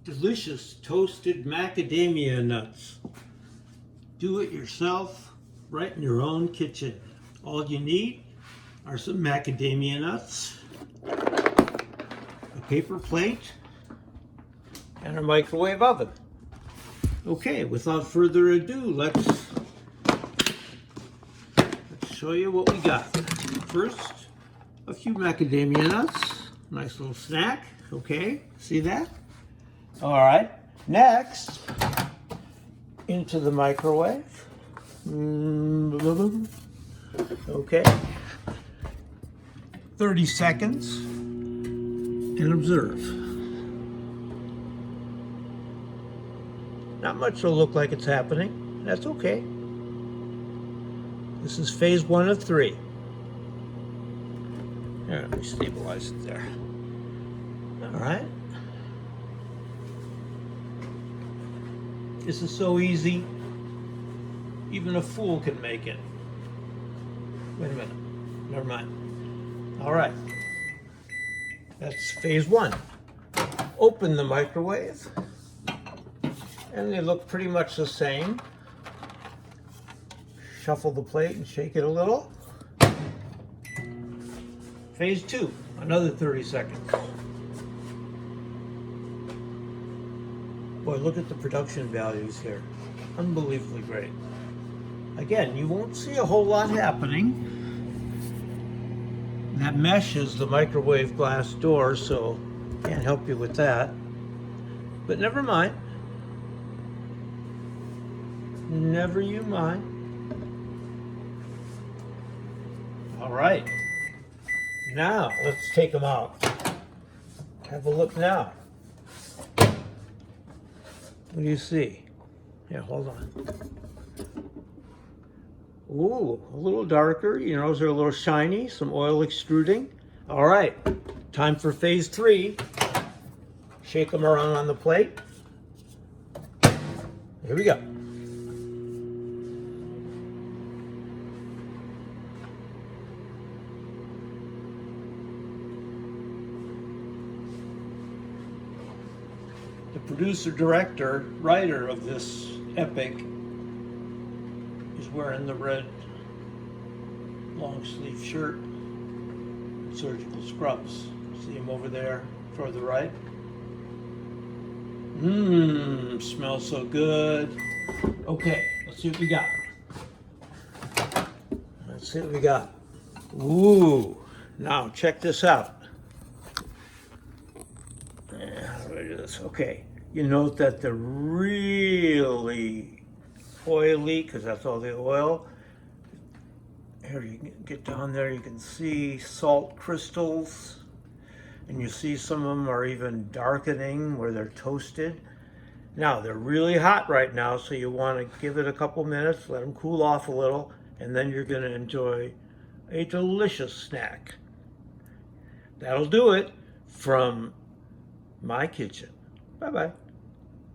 delicious toasted macadamia nuts. Do it yourself, right in your own kitchen. All you need are some macadamia nuts, a paper plate, and a microwave oven. Okay, without further ado, let's show you what we got. First, a few macadamia nuts, nice little snack. Okay, see that? All right, next, into the microwave. Okay, 30 seconds, and observe. Not much will look like it's happening. That's okay. This is phase 1 of 3. Here, let me stabilize it there. All right. This is so easy, even a fool can make it. Wait a minute, never mind. All right, that's phase 1. Open the microwave, and they look pretty much the same. Shuffle the plate and shake it a little. Phase 2, another 30 seconds. Boy, look at the production values here. Unbelievably great. Again, you won't see a whole lot happening. That mesh is the microwave glass door, so can't help you with that. But never mind. Never you mind. All right. Now, let's take them out. Have a look now. What do you see? Yeah, hold on. Ooh, a little darker. You know, they're a little shiny, some oil extruding. All right, time for phase 3. Shake them around on the plate. Here we go. The producer, director, writer of this epic is wearing the red long sleeve shirt, surgical scrubs. See him over there toward the right? Smells so good. Okay, let's see what we got. Let's see what we got. Ooh, now check this out. Okay, you note that they're really oily because that's all the oil. Here, you can get down there, you can see salt crystals, and you see some of them are even darkening where they're toasted. Now, they're really hot right now, so you want to give it a couple minutes, let them cool off a little, and then you're going to enjoy a delicious snack. That'll do it from my kitchen. Bye-bye.